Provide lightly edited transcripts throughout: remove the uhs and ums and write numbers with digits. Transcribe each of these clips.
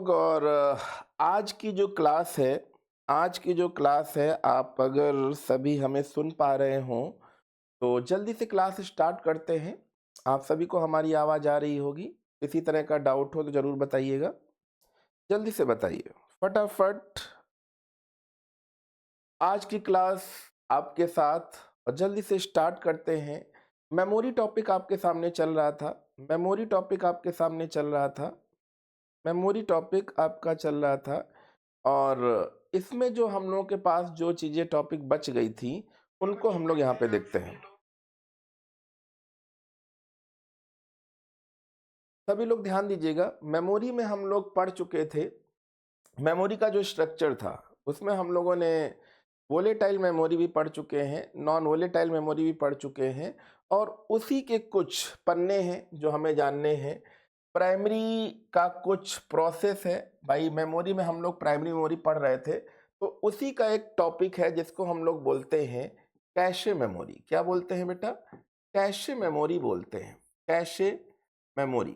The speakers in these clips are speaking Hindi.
लोग। और आज की जो क्लास है आप अगर सभी हमें सुन पा रहे हों तो जल्दी से क्लास स्टार्ट करते हैं। आप सभी को हमारी आवाज़ आ रही होगी। किसी तरह का डाउट हो तो ज़रूर बताइएगा, जल्दी से बताइए फटाफट। आज की क्लास आपके साथ और जल्दी से स्टार्ट करते हैं। मेमोरी टॉपिक आपके सामने चल रहा था मेमोरी टॉपिक आपके सामने चल रहा था मेमोरी टॉपिक आपका चल रहा था। और इसमें जो हम लोगों के पास जो चीज़ें टॉपिक बच गई थी उनको हम लोग यहाँ पे देखते हैं। सभी लोग ध्यान दीजिएगा, मेमोरी में हम लोग पढ़ चुके थे। मेमोरी का जो स्ट्रक्चर था उसमें हम लोगों ने वोलेटाइल मेमोरी भी पढ़ चुके हैं, नॉन वोलेटाइल मेमोरी भी पढ़ चुके हैं। और उसी के कुछ पन्ने हैं जो हमें जानने हैं। प्राइमरी का कुछ प्रोसेस है भाई, मेमोरी में हम लोग प्राइमरी मेमोरी पढ़ रहे थे तो उसी का एक टॉपिक है जिसको हम लोग बोलते हैं कैशे मेमोरी। क्या बोलते हैं बेटा? कैशे मेमोरी बोलते हैं, कैशे मेमोरी।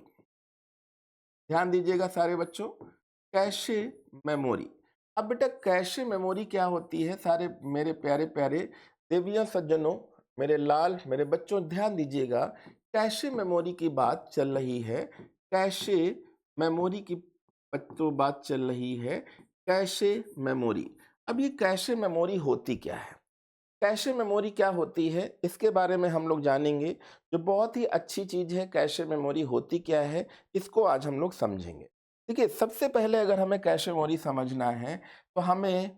ध्यान दीजिएगा सारे बच्चों, कैशे मेमोरी। अब बेटा कैशे मेमोरी क्या होती है? सारे मेरे प्यारे प्यारे देवियों सज्जनों, मेरे लाल मेरे बच्चों ध्यान दीजिएगा। कैशे मेमोरी की बात चल रही है, कैशे मेमोरी की बच्चों बात चल रही है, कैशे मेमोरी। अब ये कैशे मेमोरी होती क्या है? कैशे मेमोरी क्या होती है इसके बारे में हम लोग जानेंगे। जो बहुत ही अच्छी चीज़ है, कैशे मेमोरी होती क्या है इसको आज हम लोग समझेंगे। देखिए, सबसे पहले अगर हमें कैशे मेमोरी समझना है तो हमें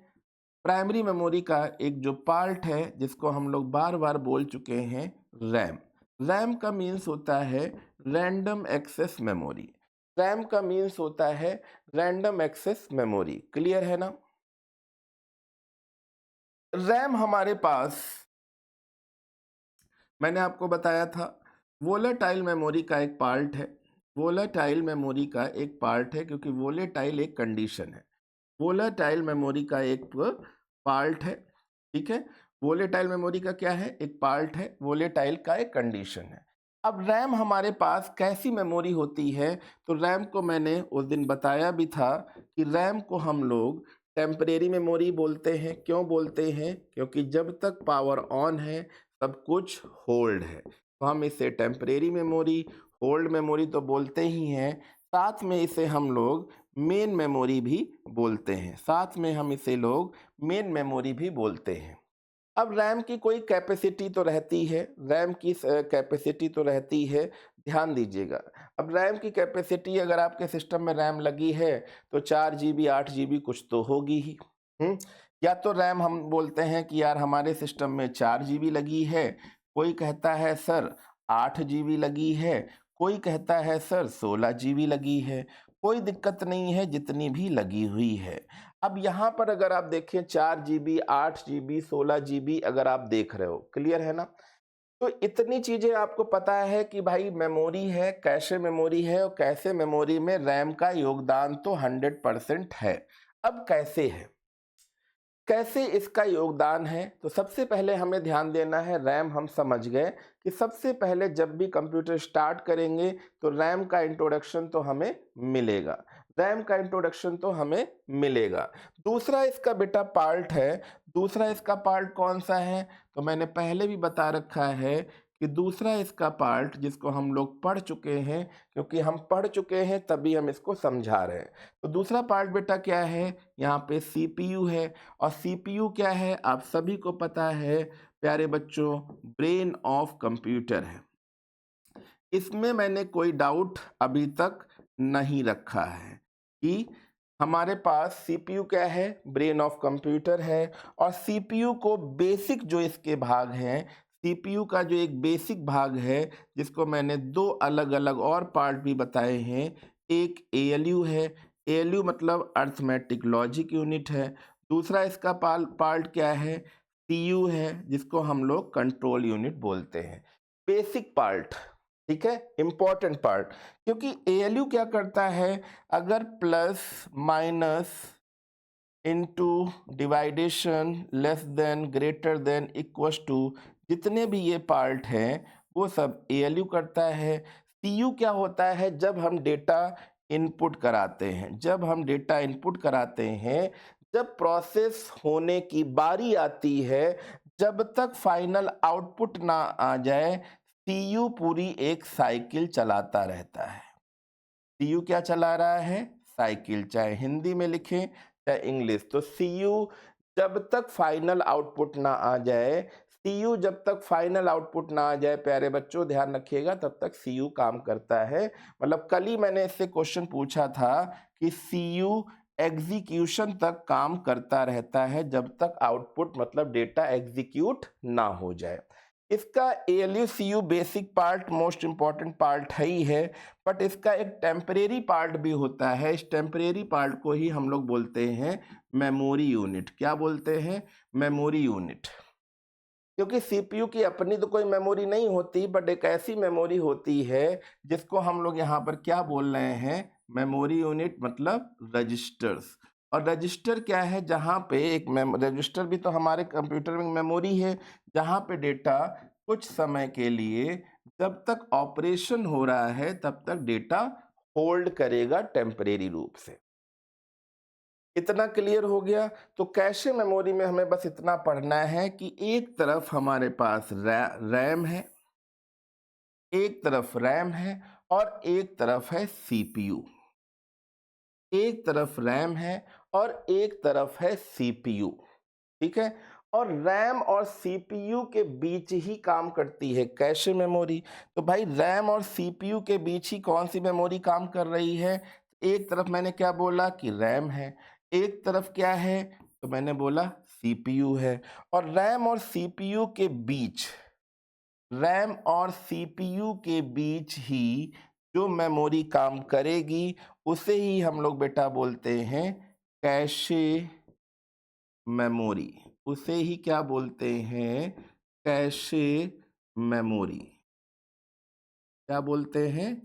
प्राइमरी मेमोरी का एक जो पार्ट है जिसको हम लोग बार बार बोल चुके हैं, रैम। रैम का मीन्स होता है रैंडम एक्सेस मेमोरी। रैम का मीन्स होता है रैंडम एक्सेस मेमोरी। क्लियर है ना? रैम हमारे पास, मैंने आपको बताया था, वोलेटाइल मेमोरी का एक पार्ट है। वोलेटाइल मेमोरी का एक पार्ट है क्योंकि वोलेटाइल एक कंडीशन है। वोलेटाइल मेमोरी का एक पार्ट है, ठीक है। वोलेटाइल मेमोरी का क्या है? एक पार्ट है। वोलेटाइल का एक कंडीशन है। अब रैम हमारे पास कैसी मेमोरी होती है? तो रैम को मैंने उस दिन बताया भी था कि रैम को हम लोग टेम्परेरी मेमोरी बोलते हैं। क्यों बोलते हैं? क्योंकि जब तक पावर ऑन है सब कुछ होल्ड है, तो हम इसे टेम्परेरी मेमोरी, होल्ड मेमोरी तो बोलते ही हैं। साथ में इसे हम लोग मेन मेमोरी भी बोलते हैं। साथ में हम इसे लोग मेन मेमोरी भी बोलते हैं। अब रैम की कोई कैपेसिटी तो रहती है, रैम की कैपेसिटी तो रहती है। ध्यान दीजिएगा, अब रैम की कैपेसिटी अगर आपके सिस्टम में रैम लगी है तो 4 GB 8 GB कुछ तो होगी ही। या तो रैम हम बोलते हैं कि यार हमारे सिस्टम में 4 GB लगी है, कोई कहता है सर 8 GB लगी है, कोई कहता है सर 16 GB लगी है। कोई दिक्कत नहीं है, जितनी भी लगी हुई है। अब यहाँ पर अगर आप देखें 4 GB 8 GB 16 GB अगर आप देख रहे हो, क्लियर है ना? तो इतनी चीजें आपको पता है कि भाई मेमोरी है, कैशे मेमोरी है, और कैशे मेमोरी में रैम का योगदान तो 100% है। अब कैसे है, कैसे इसका योगदान है? तो सबसे पहले हमें ध्यान देना है, रैम हम समझ गए कि सबसे पहले जब भी कंप्यूटर स्टार्ट करेंगे तो रैम का इंट्रोडक्शन तो हमें मिलेगा। रैम का इंट्रोडक्शन तो हमें मिलेगा। दूसरा इसका बेटा पार्ट है। दूसरा इसका पार्ट कौन सा है? तो मैंने पहले भी बता रखा है कि दूसरा इसका पार्ट जिसको हम लोग पढ़ चुके हैं, क्योंकि हम पढ़ चुके हैं तभी हम इसको समझा रहे हैं। तो दूसरा पार्ट बेटा क्या है? यहाँ पे CPU है। और CPU क्या है? आप सभी को पता है प्यारे बच्चों, ब्रेन ऑफ कंप्यूटर है। इसमें मैंने कोई डाउट अभी तक नहीं रखा है कि हमारे पास CPU क्या है? ब्रेन ऑफ कंप्यूटर है। और CPU को बेसिक जो इसके भाग हैं, CPU का जो एक बेसिक भाग है जिसको मैंने दो अलग अलग और पार्ट भी बताए हैं। एक ALU है, ALU मतलब अर्थमेटिक लॉजिक यूनिट है। दूसरा इसका पार्ट क्या है? CU है, जिसको हम लोग कंट्रोल यूनिट बोलते हैं। बेसिक पार्ट, ठीक है, इंपॉर्टेंट पार्ट। क्योंकि ALU क्या करता है? अगर plus minus into division less than greater than equals to, जितने भी ये पार्ट हैं वो सब ALU करता है। CU क्या होता है? जब हम डेटा इनपुट कराते हैं, जब हम डेटा इनपुट कराते हैं, जब प्रोसेस होने की बारी आती है, जब तक फाइनल आउटपुट ना आ जाए, सीयू पूरी एक साइकिल चलाता रहता है। सीयू क्या चला रहा है? साइकिल, चाहे हिंदी में लिखें चाहे इंग्लिश। तो सीयू जब तक फाइनल आउटपुट ना आ जाए, सीयू जब तक फाइनल आउटपुट ना आ जाए, प्यारे बच्चों ध्यान रखिएगा, तब तक सीयू काम करता है। मतलब कल ही मैंने इससे क्वेश्चन पूछा था कि सीयू एग्जीक्यूशन तक काम करता रहता है जब तक आउटपुट मतलब डेटा एग्जीक्यूट ना हो जाए। इसका ALU CU basic part most important part है ही है, बट इसका एक टेम्परेरी पार्ट भी होता है। इस टेम्परेरी पार्ट को ही हम लोग बोलते हैं मेमोरी यूनिट। क्या बोलते हैं? Memory unit. क्योंकि सीपीयू की अपनी तो कोई मेमोरी नहीं होती, बट एक ऐसी मेमोरी होती है जिसको हम लोग यहाँ पर क्या बोल रहे हैं? मेमोरी यूनिट, मतलब रजिस्टर्स। और रजिस्टर क्या है? जहाँ पे एक रजिस्टर भी तो हमारे कंप्यूटर में मेमोरी है, जहाँ पे डेटा कुछ समय के लिए, जब तक ऑपरेशन हो रहा है तब तक डेटा होल्ड करेगा टेम्परेरी रूप से। इतना क्लियर हो गया? तो कैशे मेमोरी में हमें बस इतना पढ़ना है कि एक तरफ हमारे पास रैम है, एक तरफ रैम है और एक तरफ है सीपीयू। एक तरफ रैम है और एक तरफ है सीपीयू, ठीक है? और रैम और सीपीयू के बीच ही काम करती है कैशे मेमोरी। तो भाई रैम और सीपीयू के बीच ही कौन सी मेमोरी काम कर रही है? एक तरफ मैंने क्या बोला कि रैम है, एक तरफ क्या है? तो मैंने बोला सीपीयू है। और रैम और सीपीयू के बीच, रैम और सीपीयू के बीच ही जो मेमोरी काम करेगी उसे ही हम लोग बेटा बोलते हैं कैशे मेमोरी। उसे ही क्या बोलते हैं? Cache memory. क्या बोलते हैं?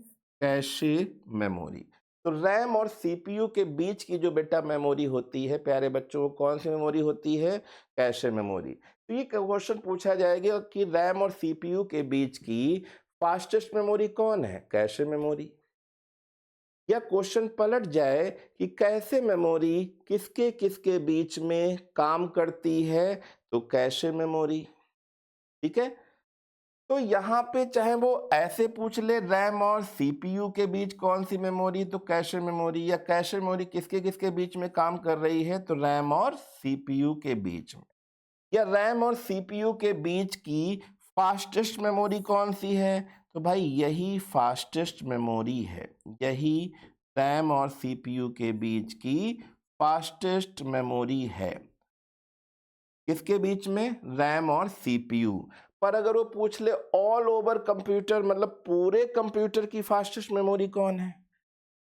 Cache memory. तो रैम और सीपीयू के बीच की जो बेटा मेमोरी होती है प्यारे बच्चों, कौन सी मेमोरी होती है? Cache memory. तो ये क्वेश्चन पूछा जाएगा कि रैम और सीपीयू के बीच की फास्टेस्ट मेमोरी कौन है? Cache memory. या क्वेश्चन पलट जाए कि कैसे मेमोरी किसके किसके बीच में काम करती है? तो कैशे मेमोरी, ठीक है? तो यहाँ पे चाहे वो ऐसे पूछ ले रैम और सीपीयू के बीच कौन सी मेमोरी, तो कैशे मेमोरी। या कैशे मेमोरी किसके किसके बीच में काम कर रही है? तो रैम और सीपीयू के बीच में। या रैम और सीपीयू के बीच की फास्टेस्ट मेमोरी कौन सी है? तो भाई यही फास्टेस्ट मेमोरी है, यही रैम और सीपीयू के बीच की फास्टेस्ट मेमोरी है। किसके बीच में? रैम और सीपीयू। पर अगर वो पूछ ले ऑल ओवर कंप्यूटर, मतलब पूरे कंप्यूटर की फास्टेस्ट मेमोरी कौन है?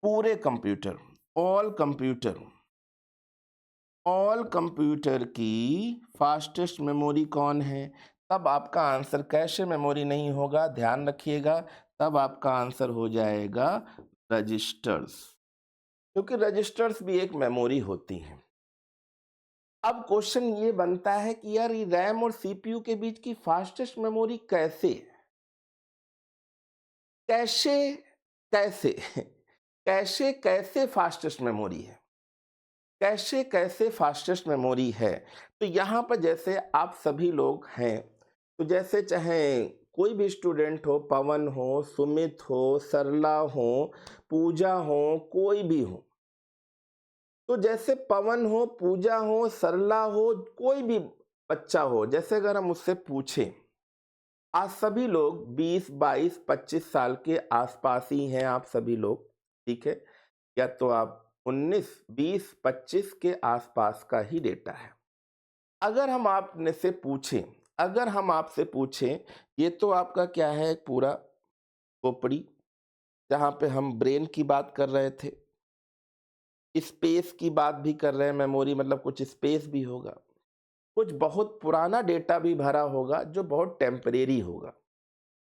पूरे computer, all computer, all computer की फास्टेस्ट मेमोरी कौन है? तब आपका आंसर कैशे मेमोरी नहीं होगा, ध्यान रखिएगा। तब आपका आंसर हो जाएगा रजिस्टर्स, क्योंकि रजिस्टर्स भी एक मेमोरी होती हैं। अब क्वेश्चन ये बनता है कि यार ये रैम और सीपीयू के बीच की फास्टेस्ट मेमोरी कैसे? कैशे कैसे कैशे कैसे फास्टेस्ट मेमोरी है? कैशे कैसे फास्टेस्ट मेमोरी है? तो यहाँ पर जैसे आप सभी लोग हैं, तो जैसे चाहे कोई भी स्टूडेंट हो, पवन हो, सुमित हो, सरला हो, पूजा हो, कोई भी हो, तो जैसे पवन हो, पूजा हो, सरला हो, कोई भी बच्चा हो, जैसे अगर हम उससे पूछें, आज सभी लोग 20, 22, 25 साल के आसपास ही हैं आप सभी लोग, ठीक है? या तो आप 19, 20, 25 के आसपास का ही डेटा है। अगर हम आपने से पूछें, अगर हम आपसे पूछें, ये तो आपका क्या है? पूरा खोपड़ी, जहाँ पे हम ब्रेन की बात कर रहे थे, स्पेस की बात भी कर रहे हैं, मेमोरी मतलब कुछ स्पेस भी होगा, कुछ बहुत पुराना डेटा भी भरा होगा जो बहुत टेम्परेरी होगा।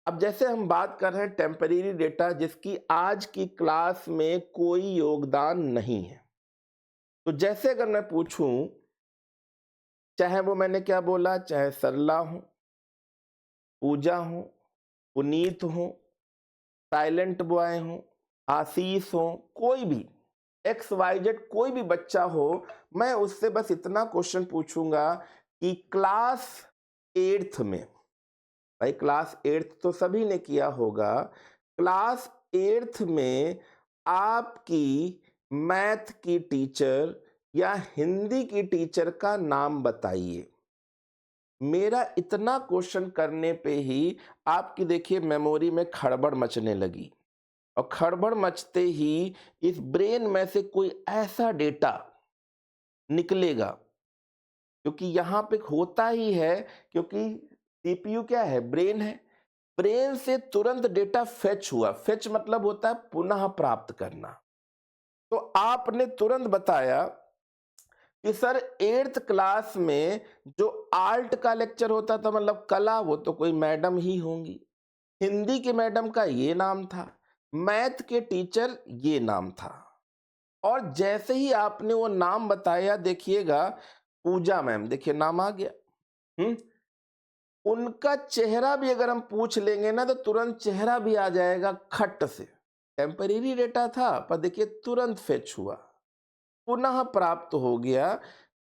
अब जैसे हम बात कर रहे हैं टेम्परेरी डेटा जिसकी आज की क्लास में कोई योगदान नहीं है, तो जैसे अगर मैं पूछूं, चाहे वो मैंने क्या बोला, चाहे सरला हो, पूजा हो, पुनीत हो, साइलेंट बॉय हो, आशीष हो, कोई भी XYZ कोई भी बच्चा हो, मैं उससे बस इतना क्वेश्चन पूछूंगा कि क्लास 8th में, भाई क्लास 8th तो सभी ने किया होगा, क्लास 8th में आपकी मैथ की टीचर या हिंदी की टीचर का नाम बताइए। मेरा इतना क्वेश्चन करने पे ही आपकी देखिए मेमोरी में खड़बड़ मचने लगी, और खड़बड़ मचते ही इस ब्रेन में से कोई ऐसा डेटा निकलेगा, क्योंकि यहाँ पे होता ही है, क्योंकि सीपीयू क्या है, ब्रेन है, ब्रेन से तुरंत डेटा फेच हुआ। फेच मतलब होता है पुनः प्राप्त करना। तो आपने तुरंत बताया कि सर 8th क्लास में जो आर्ट का लेक्चर होता था, मतलब कला, वो तो कोई मैडम ही होंगी, हिंदी के मैडम का ये नाम था, मैथ के टीचर ये नाम था। और जैसे ही आपने वो नाम बताया, देखिएगा पूजा मैम, देखिए नाम आ गया। उनका चेहरा भी अगर हम पूछ लेंगे ना, तो तुरंत चेहरा भी आ जाएगा खट से। टेम्परेरी डेटा था, पर देखिए तुरंत फेच हुआ, पुनः प्राप्त हो गया।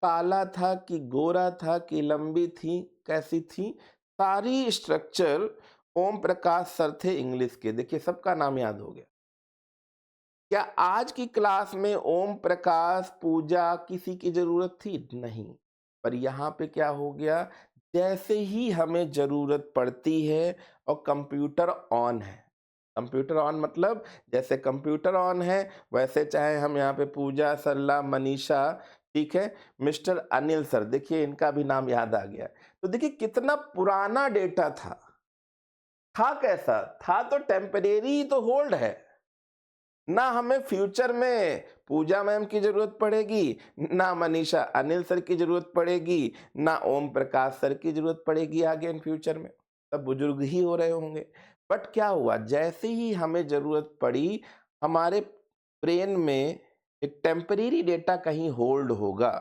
काला था कि गोरा था कि लंबी थी, कैसी थी, सारी स्ट्रक्चर ओम प्रकाश सर थे इंग्लिश के, देखिए सबका नाम याद हो गया। क्या आज की क्लास में ओम प्रकाश, पूजा किसी की जरूरत थी? नहीं। पर यहाँ पे क्या हो गया, जैसे ही हमें जरूरत पड़ती है और कंप्यूटर ऑन है, कंप्यूटर ऑन मतलब जैसे कंप्यूटर ऑन है, वैसे चाहे हम यहाँ पे पूजा, सरला, मनीषा, ठीक है, मिस्टर अनिल सर, देखिए इनका भी नाम याद आ गया। तो देखिए कितना पुराना डेटा था कैसा था, तो टेम्परेरी ही तो होल्ड है ना। हमें फ्यूचर में पूजा मैम की जरूरत पड़ेगी, ना मनीषा अनिल सर की जरूरत पड़ेगी, ना ओम प्रकाश सर की जरूरत पड़ेगी आगे इन फ्यूचर में, सब बुजुर्ग ही हो रहे होंगे। बट क्या हुआ, जैसे ही हमें जरूरत पड़ी, हमारे ब्रेन में एक टेम्परेरी डेटा कहीं होल्ड होगा।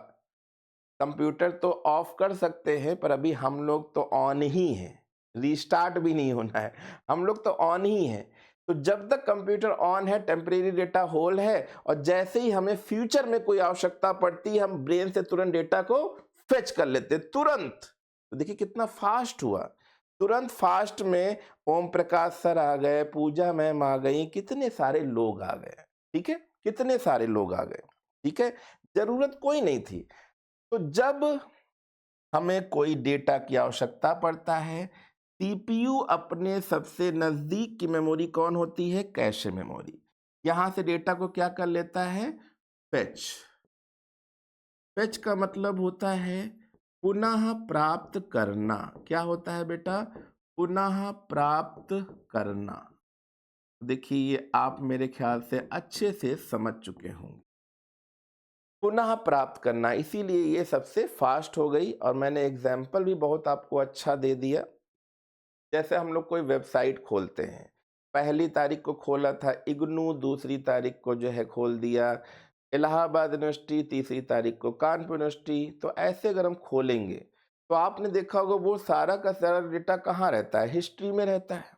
कंप्यूटर तो ऑफ कर सकते हैं, पर अभी हम लोग तो ऑन ही हैं, रीस्टार्ट भी नहीं होना है, हम लोग तो ऑन ही हैं। तो जब तक कंप्यूटर ऑन है, टेम्परेरी डेटा होल्ड है, और जैसे ही हमें फ्यूचर में कोई आवश्यकता पड़ती है, हम ब्रेन से तुरंत डेटा को फेच कर लेते हैं तुरंत। तो देखिए कितना फास्ट हुआ, तुरंत फास्ट में ओम प्रकाश सर आ गए, पूजा मैम आ गई, कितने सारे लोग आ गए, ठीक है, कितने सारे लोग आ गए, ठीक है, जरूरत कोई नहीं थी। तो जब हमें कोई डेटा की आवश्यकता पड़ता है, सीपीयू अपने सबसे नजदीक की मेमोरी कौन होती है, कैशे मेमोरी, यहां से डेटा को क्या कर लेता है, फेच। फेच का मतलब होता है पुनः प्राप्त करना। क्या होता है बेटा, पुनः प्राप्त करना। देखिए ये आप मेरे ख्याल से अच्छे से समझ चुके होंगे, पुनः प्राप्त करना, इसीलिए ये सबसे फास्ट हो गई। और मैंने एग्जाम्पल भी बहुत आपको अच्छा दे दिया। जैसे हम लोग कोई वेबसाइट खोलते हैं, पहली तारीख को खोला था इग्नू, दूसरी तारीख को जो है खोल दिया इलाहाबाद यूनिवर्सिटी, तीसरी तारीख को कानपुर यूनिवर्सिटी। तो ऐसे अगर हम खोलेंगे, तो आपने देखा होगा वो सारा का सारा डेटा कहाँ रहता है, हिस्ट्री में रहता है।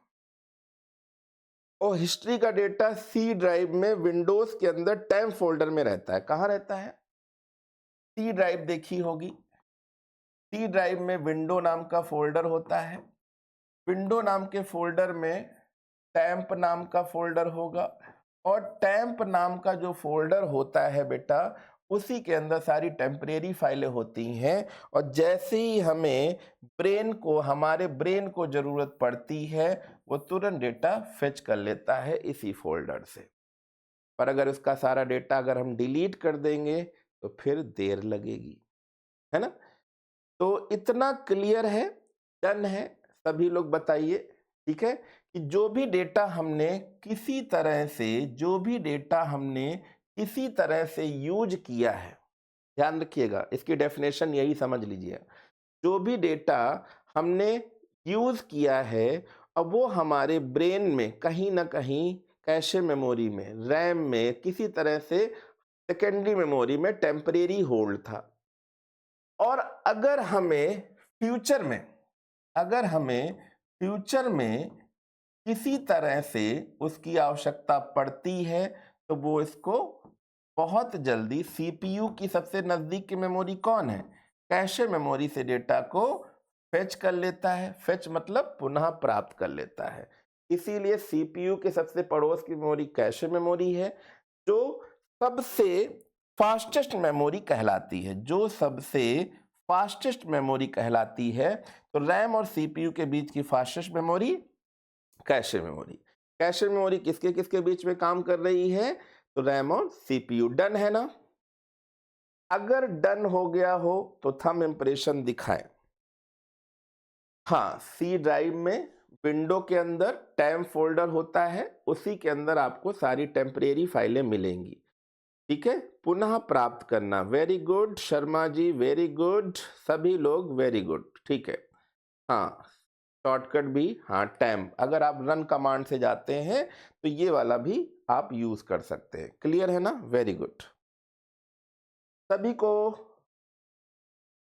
और हिस्ट्री का डेटा सी ड्राइव में विंडोज के अंदर टेम्प फोल्डर में रहता है। कहाँ रहता है, सी ड्राइव देखी होगी, सी ड्राइव में विंडो नाम का फोल्डर होता है, विंडो नाम के फोल्डर में टेम्प नाम का फोल्डर होगा, और टेम्प नाम का जो फोल्डर होता है बेटा, उसी के अंदर सारी टेम्परेरी फाइलें होती हैं। और जैसे ही हमें हमारे ब्रेन को जरूरत पड़ती है, वो तुरंत डेटा फेच कर लेता है इसी फोल्डर से। पर अगर उसका सारा डेटा अगर हम डिलीट कर देंगे, तो फिर देर लगेगी, है ना। तो इतना क्लियर है, डन है, सभी लोग बताइए, ठीक है, कि जो भी डेटा हमने किसी तरह से, जो भी डेटा हमने किसी तरह से यूज किया है, ध्यान रखिएगा, इसकी डेफिनेशन यही समझ लीजिए, जो भी डेटा हमने यूज किया है, अब वो हमारे ब्रेन में कहीं ना कहीं कैशे मेमोरी में, रैम में, किसी तरह से सेकेंडरी मेमोरी में टेम्परेरी होल्ड था। और अगर हमें फ्यूचर में किसी तरह से उसकी आवश्यकता पड़ती है तो वो इसको बहुत जल्दी सीपीयू की सबसे नजदीक की मेमोरी कौन है, कैशे मेमोरी से डेटा को फेच कर लेता है। फेच मतलब पुनः प्राप्त कर लेता है। इसीलिए सीपीयू के सबसे पड़ोस की मेमोरी कैशे मेमोरी है, जो सबसे फास्टेस्ट मेमोरी कहलाती है, जो सबसे फास्टेस्ट मेमोरी कहलाती है। तो रैम और सीपीयू के बीच की fastest memory cache memory. Cache memory किसके किसके बीच में काम कर रही है, तो रैम और सीपीयू। डन है ना? अगर डन हो गया हो तो थंब इंप्रेशन दिखाएं। हाँ, सी ड्राइव में विंडो के अंदर टेम्प फोल्डर होता है, उसी के अंदर आपको सारी टेम्परेरी फाइलें मिलेंगी। ठीक है, पुनः प्राप्त करना। Very good Sharma ji, very good, सभी लोग वेरी गुड। ठीक है, हाँ शॉर्टकट भी, हाँ टेम्प, अगर आप रन कमांड से जाते हैं तो ये वाला भी आप यूज कर सकते हैं। क्लियर है ना? वेरी गुड सभी को।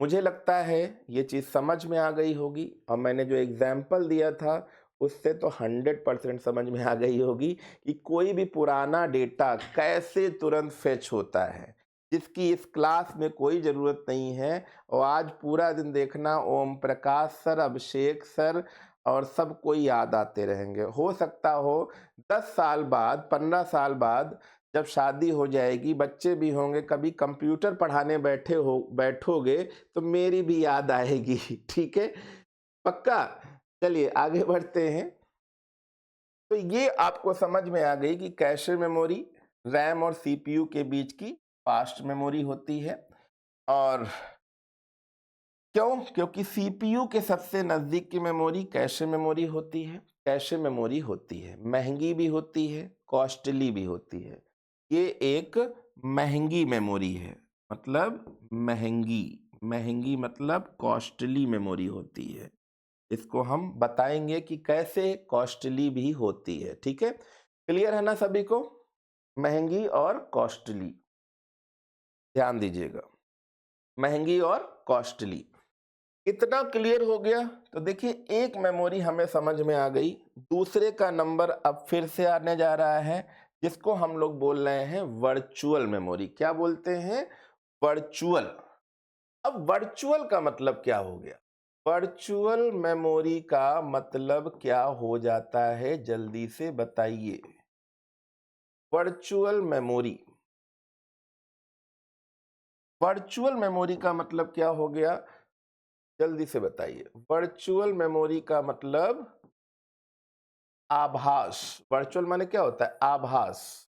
मुझे लगता है ये चीज़ समझ में आ गई होगी, और मैंने जो एग्जाम्पल दिया था उससे तो 100% समझ में आ गई होगी कि कोई भी पुराना डेटा कैसे तुरंत फेच होता है, जिसकी इस क्लास में कोई ज़रूरत नहीं है। और आज पूरा दिन देखना ओम प्रकाश सर, अभिषेक सर और सब कोई याद आते रहेंगे। हो सकता हो 10 साल बाद, 15 साल बाद जब शादी हो जाएगी, बच्चे भी होंगे, कभी कंप्यूटर पढ़ाने बैठोगे तो मेरी भी याद आएगी। ठीक है, पक्का? चलिए आगे बढ़ते हैं। तो ये आपको समझ में आ गई कि कैशे मेमोरी रैम और सीपीयू के बीच की फास्ट मेमोरी होती है। और क्यों? क्योंकि सीपीयू के सबसे नजदीक की मेमोरी कैशे मेमोरी होती है। कैशे मेमोरी होती है, महंगी भी होती है, कॉस्टली भी होती है। ये एक महंगी मेमोरी है, मतलब महंगी, महंगी मतलब कॉस्टली मेमोरी होती है। इसको हम बताएंगे कि कैसे कॉस्टली भी होती है। ठीक है, क्लियर है ना सभी को? महंगी और कॉस्टली, ध्यान दीजिएगा, महंगी और कॉस्टली। इतना क्लियर हो गया तो देखिए, एक मेमोरी हमें समझ में आ गई, दूसरे का नंबर अब फिर से आने जा रहा है, जिसको हम लोग बोल रहे हैं वर्चुअल मेमोरी। क्या बोलते हैं? वर्चुअल। अब वर्चुअल का मतलब क्या हो गया? वर्चुअल मेमोरी का मतलब क्या हो जाता है, जल्दी से बताइए। वर्चुअल मेमोरी, वर्चुअल मेमोरी का मतलब क्या हो गया, जल्दी से बताइए। वर्चुअल मेमोरी का मतलब आभास। वर्चुअल माने क्या होता है? आभास।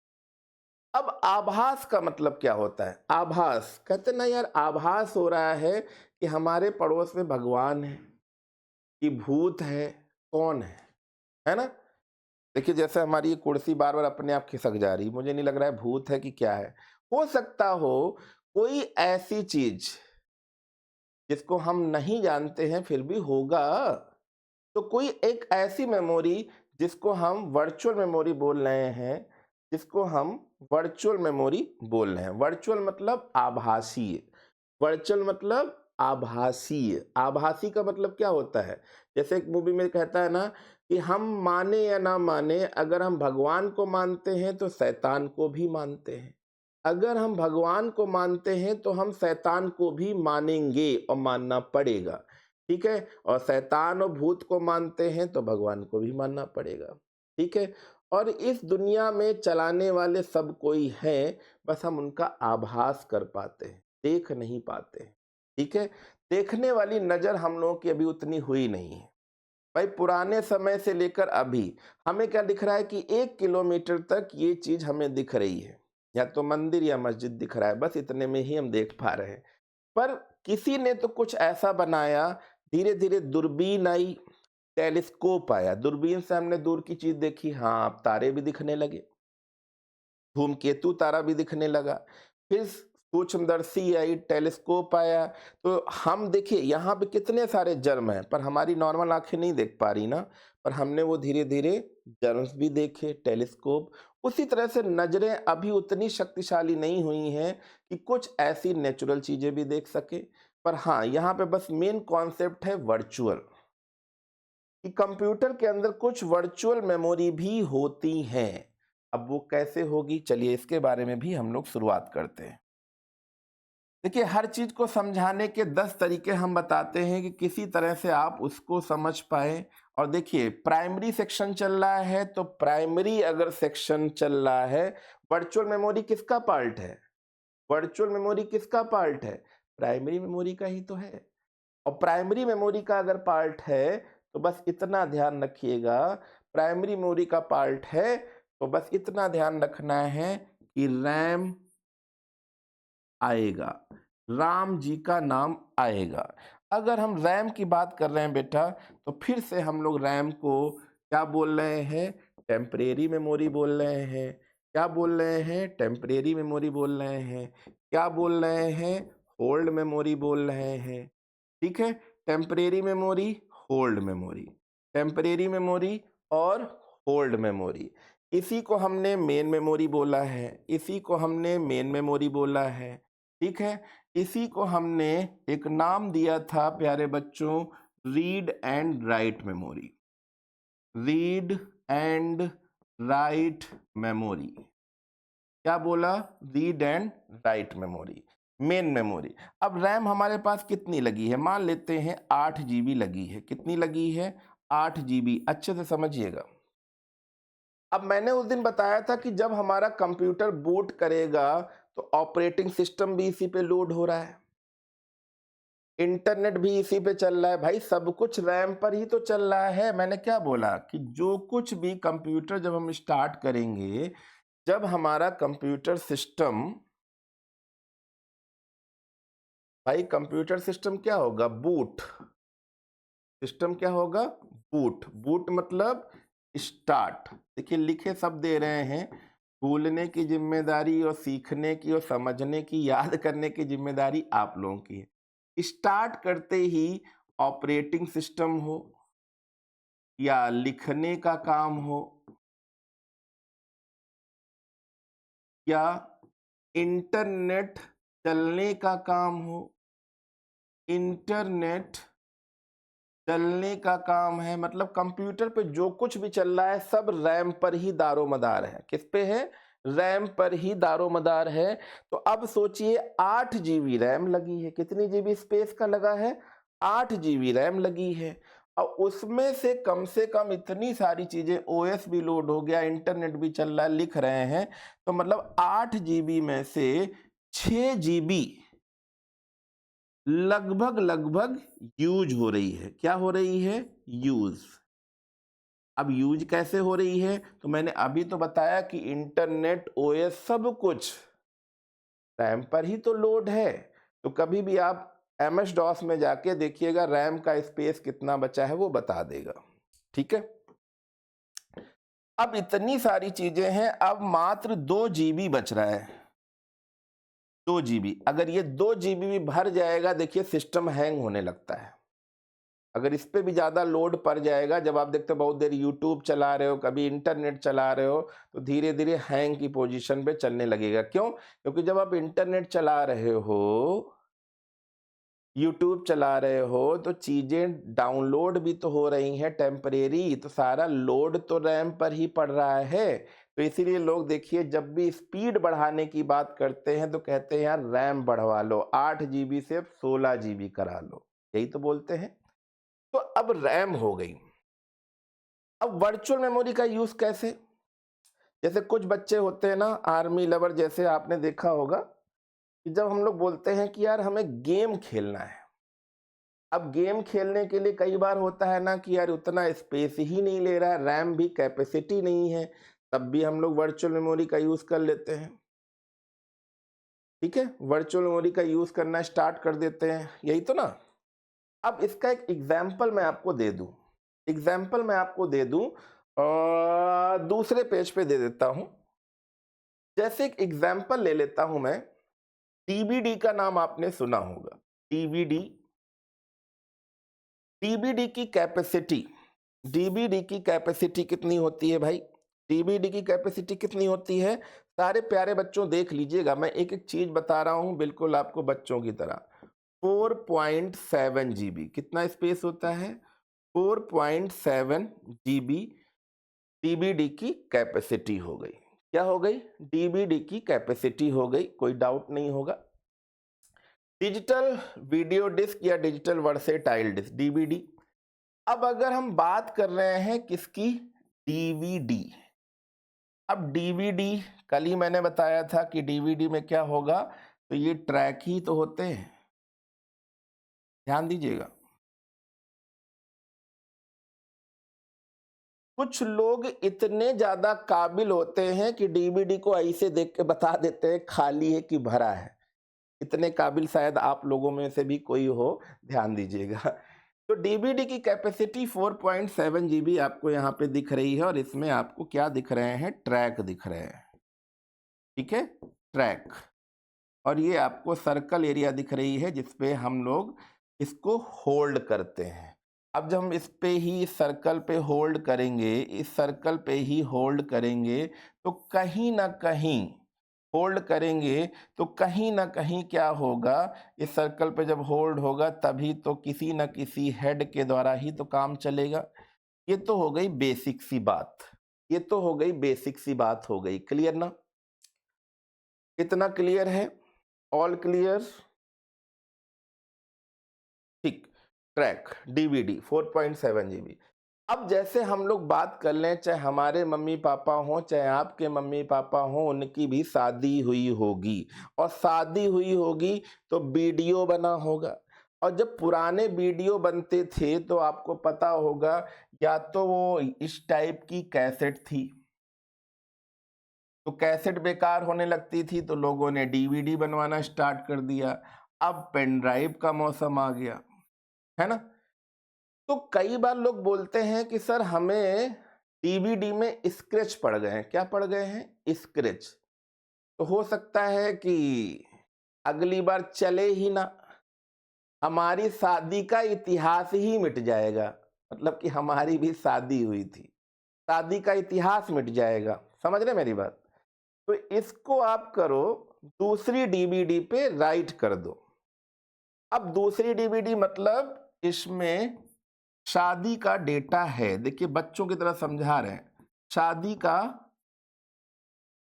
अब आभास का मतलब क्या होता है? आभास कहते ना यार, आभास हो रहा है कि हमारे पड़ोस में भगवान है, कि भूत है, कौन है ना? देखिए, जैसे हमारी ये कुर्सी बार बार अपने आप खिसक जा रही, मुझे नहीं लग रहा है भूत है कि क्या है। हो सकता हो कोई ऐसी चीज जिसको हम नहीं जानते हैं फिर भी होगा। तो कोई एक ऐसी मेमोरी जिसको हम वर्चुअल मेमोरी बोल रहे हैं, जिसको हम वर्चुअल मेमोरी बोल रहे हैं। वर्चुअल मतलब आभासीय, वर्चुअल मतलब आभासीय। आभासी का मतलब क्या होता है? जैसे एक मूवी में कहता है ना कि हम माने या ना माने, अगर हम भगवान को मानते हैं तो शैतान को भी मानते हैं, अगर हम भगवान को मानते हैं तो हम शैतान को भी मानेंगे और मानना पड़ेगा। ठीक है, और शैतान और भूत को मानते हैं तो भगवान को भी मानना पड़ेगा। ठीक है, और इस दुनिया में चलाने वाले सब कोई हैं, बस हम उनका आभास कर पाते हैं, देख नहीं पाते हैं। ठीक है, देखने वाली नजर हम लोगों की अभी उतनी हुई नहीं है। भाई पुराने समय से लेकर अभी हमें क्या दिख रहा है कि 1 किलोमीटर तक ये चीज हमें दिख रही है, या तो मंदिर या मस्जिद दिख रहा है, बस इतने में ही हम देख पा रहे हैं। पर किसी ने तो कुछ ऐसा बनाया, धीरे धीरे दूरबीन आई, टेलीस्कोप आया, दूरबीन से हमने दूर की चीज देखी, हाँ अब तारे भी दिखने लगे, धूमकेतु तारा भी दिखने लगा। फिर सूक्ष्मदर्शी आई, टेलीस्कोप आया, तो हम देखिए यहाँ पे कितने सारे जर्म हैं, पर हमारी नॉर्मल आंखें नहीं देख पा रही ना, पर हमने वो धीरे धीरे जर्म्स भी देखे, टेलीस्कोप। उसी तरह से नजरें अभी उतनी शक्तिशाली नहीं हुई हैं कि कुछ ऐसी नेचुरल चीजें भी देख सके। पर हाँ, यहाँ पे बस मेन कॉन्सेप्ट है वर्चुअल। कि कंप्यूटर के अंदर कुछ वर्चुअल मेमोरी भी होती हैं। अब वो कैसे होगी, चलिए इसके बारे में भी हम लोग शुरुआत करते हैं। देखिए, हर चीज को समझाने के 10 तरीके हम बताते हैं कि किसी तरह से आप उसको समझ पाए। और देखिए, प्राइमरी सेक्शन चल रहा है, तो प्राइमरी अगर सेक्शन चल रहा है, वर्चुअल मेमोरी किसका पार्ट है? वर्चुअल मेमोरी किसका पार्ट है? प्राइमरी मेमोरी का ही तो है। और प्राइमरी मेमोरी का अगर पार्ट है, तो बस इतना ध्यान रखिएगा, प्राइमरी मेमोरी का पार्ट है तो बस इतना ध्यान रखना है कि रैम आएगा, राम जी का नाम आएगा। अगर हम रैम की बात कर रहे हैं बेटा, तो फिर से हम लोग रैम को क्या बोल रहे हैं? टेम्परेरी मेमोरी बोल रहे हैं। क्या बोल रहे हैं? टेम्परेरी मेमोरी बोल रहे हैं। क्या बोल रहे हैं? होल्ड मेमोरी बोल रहे हैं। ठीक है, temporary memory, hold memory, temporary memory और होल्ड मेमोरी। इसी को हमने मेन मेमोरी बोला है, इसी को हमने मेन मेमोरी बोला है। ठीक है, इसी को हमने एक नाम दिया था प्यारे बच्चों, read and write memory. Read and write memory. क्या बोला? Read and write memory, main memory. अब रैम हमारे पास कितनी लगी है? मान लेते हैं 8 जीबी लगी है। कितनी लगी है? 8 जीबी। अच्छे से समझिएगा। अब मैंने उस दिन बताया था कि जब हमारा कंप्यूटर बूट करेगा तो ऑपरेटिंग सिस्टम भी इसी पे लोड हो रहा है, इंटरनेट भी इसी पे चल रहा है। भाई, सब कुछ रैम पर ही तो चल रहा है। मैंने क्या बोला कि जो कुछ भी कंप्यूटर जब हम स्टार्ट करेंगे, जब हमारा कंप्यूटर सिस्टम, भाई कंप्यूटर सिस्टम क्या होगा? Boot system. क्या होगा? बूट। बूट मतलब स्टार्ट। देखिए, लिखे सब दे रहे हैं, भूलने की जिम्मेदारी और सीखने की और समझने की, याद करने की जिम्मेदारी आप लोगों की है। स्टार्ट करते ही ऑपरेटिंग सिस्टम हो या लिखने का काम हो या इंटरनेट चलने का काम हो, इंटरनेट चलने का काम है, मतलब कंप्यूटर पे जो कुछ भी चल रहा है सब रैम पर ही दारोमदार है। किस पे है? रैम पर ही दारोमदार है। तो अब सोचिए, 8 जीबी रैम लगी है। कितनी जीबी स्पेस का लगा है? 8 जीबी रैम लगी है। और उसमें से कम इतनी सारी चीजें, ओएस भी लोड हो गया, इंटरनेट भी चल रहा है, लिख रहे हैं, तो मतलब 8 जीबी में से 6 जीबी लगभग लगभग यूज हो रही है। क्या हो रही है? यूज। अब यूज कैसे हो रही है? तो मैंने अभी तो बताया कि इंटरनेट, ओएस, सब कुछ रैम पर ही तो लोड है। तो कभी भी आप एमएस डॉस में जाके देखिएगा, रैम का स्पेस कितना बचा है वो बता देगा। ठीक है, अब इतनी सारी चीजें हैं, अब मात्र 2 जीबी बच रहा है। 2 जीबी। अगर ये 2 जीबी भी भर जाएगा, देखिए सिस्टम हैंग होने लगता है। अगर इस पे भी ज़्यादा लोड पड़ जाएगा, जब आप देखते हो बहुत देर यूट्यूब चला रहे हो, कभी इंटरनेट चला रहे हो, तो धीरे धीरे हैंग की पोजीशन पे चलने लगेगा। क्यों? क्योंकि जब आप इंटरनेट चला रहे हो, यूट्यूब चला रहे हो, तो चीज़ें डाउनलोड भी तो हो रही हैं टेम्परेरी, तो सारा लोड तो रैम पर ही पड़ रहा है। तो इसीलिए लोग देखिए, जब भी स्पीड बढ़ाने की बात करते हैं तो कहते हैं यार रैम बढ़वा लो, 8 जीबी से 16 जीबी करा लो, यही तो बोलते हैं। तो अब रैम हो गई। अब वर्चुअल मेमोरी का यूज कैसे? जैसे कुछ बच्चे होते हैं ना, आर्मी लवर जैसे, आपने देखा होगा कि जब हम लोग बोलते हैं कि यार हमें गेम खेलना है, अब गेम खेलने के लिए कई बार होता है ना कि यार उतना स्पेस ही नहीं ले रहा है, रैम भी कैपेसिटी नहीं है, तब भी हम लोग वर्चुअल मेमोरी का यूज कर लेते हैं। ठीक है, वर्चुअल मेमोरी का यूज करना स्टार्ट कर देते हैं, यही तो ना। अब इसका एक एग्जाम्पल मैं आपको दे दूं, एग्जाम्पल मैं आपको दे दूं, दूसरे पेज पे दे देता हूं। जैसे एक एग्जाम्पल ले लेता हूं मैं, डीवीडी का नाम आपने सुना होगा। डीवीडी, डीवीडी की कैपेसिटी, डीवीडी की कैपेसिटी कितनी होती है भाई? डीवीडी की कैपेसिटी कितनी होती है? सारे प्यारे बच्चों देख लीजिएगा, मैं एक एक चीज बता रहा हूं बिल्कुल आपको बच्चों की तरह। 4.7 जीबी कितना स्पेस होता है? 4.7 जीबी डीबीडी की कैपेसिटी हो गई। क्या हो गई? डीबीडी की कैपेसिटी हो गई, कोई डाउट नहीं होगा। डिजिटल वीडियो डिस्क या डिजिटल वर्सेटाइल डिस्क, डीवीडी। अब अगर हम बात कर रहे हैं किसकी? डीवीडी। अब डीवीडी, कल ही मैंने बताया था कि डीवीडी में क्या होगा, तो ये ट्रैक ही तो होते हैं, ध्यान दीजिएगा। कुछ लोग इतने ज्यादा काबिल होते हैं कि डीवीडी को ऐसे देख के बता देते हैं खाली है कि भरा है। इतने काबिल शायद आप लोगों में से भी कोई हो, ध्यान दीजिएगा। तो डीवीडी की कैपेसिटी 4.7 जीबी आपको यहाँ पे दिख रही है, और इसमें आपको क्या दिख रहे हैं? ट्रैक दिख रहे हैं, ठीक है, ट्रैक। और ये आपको सर्कल एरिया दिख रही है जिसपे हम लोग इसको होल्ड करते हैं। अब जब हम इस पे ही सर्कल पे होल्ड करेंगे, इस सर्कल पे ही होल्ड करेंगे, तो कहीं ना कहीं होल्ड करेंगे तो कहीं ना कहीं क्या होगा, इस सर्कल पे जब होल्ड होगा तभी तो किसी ना किसी हेड के द्वारा ही तो काम चलेगा। ये तो हो गई बेसिक सी बात, ये तो हो गई बेसिक सी बात हो गई। क्लियर ना? इतना क्लियर है? All clear? ठीक। Track DVD 4.7 GB. अब जैसे हम लोग बात कर लें, चाहे हमारे मम्मी पापा हों चाहे आपके मम्मी पापा हों, उनकी भी शादी हुई होगी, और शादी हुई होगी तो वीडियो बना होगा। और जब पुराने वीडियो बनते थे तो आपको पता होगा, या तो वो इस टाइप की कैसेट थी, तो कैसेट बेकार होने लगती थी तो लोगों ने डीवीडी बनवाना स्टार्ट कर दिया। अब पेन ड्राइव का मौसम आ गया, है ना? तो कई बार लोग बोलते हैं कि सर हमें डीवीडी में स्क्रैच पड़ गए हैं। क्या पड़ गए हैं? स्क्रैच। तो हो सकता है कि अगली बार चले ही ना, हमारी शादी का इतिहास ही मिट जाएगा। मतलब कि हमारी भी शादी हुई थी, शादी का इतिहास मिट जाएगा। समझ रहे मेरी बात? तो इसको आप करो, दूसरी डीवीडी पे राइट कर दो। अब दूसरी डीवीडी मतलब इसमें शादी का डेटा है। देखिए बच्चों की तरह समझा रहे हैं, शादी का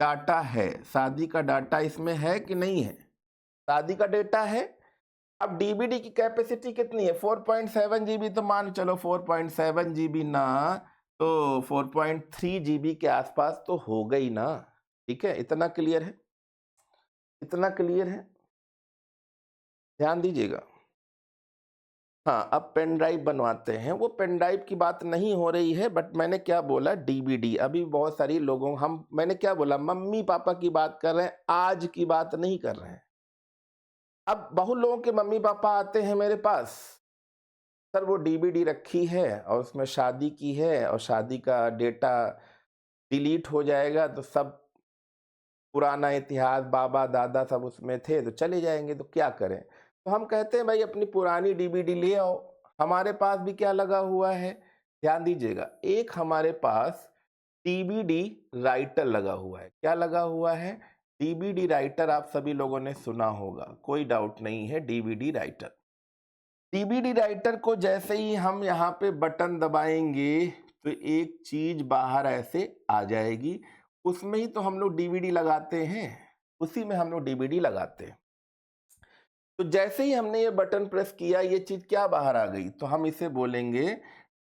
डाटा है, शादी का डाटा इसमें है कि नहीं है? शादी का डेटा है। अब डीवीडी की कैपेसिटी कितनी है? 4.7 जीबी। तो मान चलो 4.7 जीबी ना, तो 4.3 जीबी के आसपास तो हो गई ना। ठीक है, इतना क्लियर है? इतना क्लियर है? ध्यान दीजिएगा। हाँ, अब पेन ड्राइव बनवाते हैं, वो पेन ड्राइव की बात नहीं हो रही है, बट मैंने क्या बोला? डीवीडी। अभी बहुत सारी लोगों, मैंने क्या बोला? मम्मी पापा की बात कर रहे हैं, आज की बात नहीं कर रहे हैं। अब बहुत लोगों के मम्मी पापा आते हैं मेरे पास, सर वो डीवीडी रखी है और उसमें शादी की है, और शादी का डेटा डिलीट हो जाएगा तो सब पुराना इतिहास, बाबा दादा सब उसमें थे तो चले जाएंगे, तो क्या करें? तो हम कहते हैं भाई अपनी पुरानी डीवीडी ले आओ। हमारे पास भी क्या लगा हुआ है? ध्यान दीजिएगा, एक हमारे पास डीवीडी राइटर लगा हुआ है। क्या लगा हुआ है? DVD writer. आप सभी लोगों ने सुना होगा, कोई डाउट नहीं है, डीवीडी राइटर। डीवीडी राइटर को जैसे ही हम यहाँ पे बटन दबाएंगे तो एक चीज बाहर ऐसे आ जाएगी, उसमें ही तो हम लोग डीवीडी लगाते हैं, उसी में हम लोग डीवीडी लगाते हैं। तो जैसे ही हमने ये बटन प्रेस किया, ये चीज क्या बाहर आ गई? तो हम इसे बोलेंगे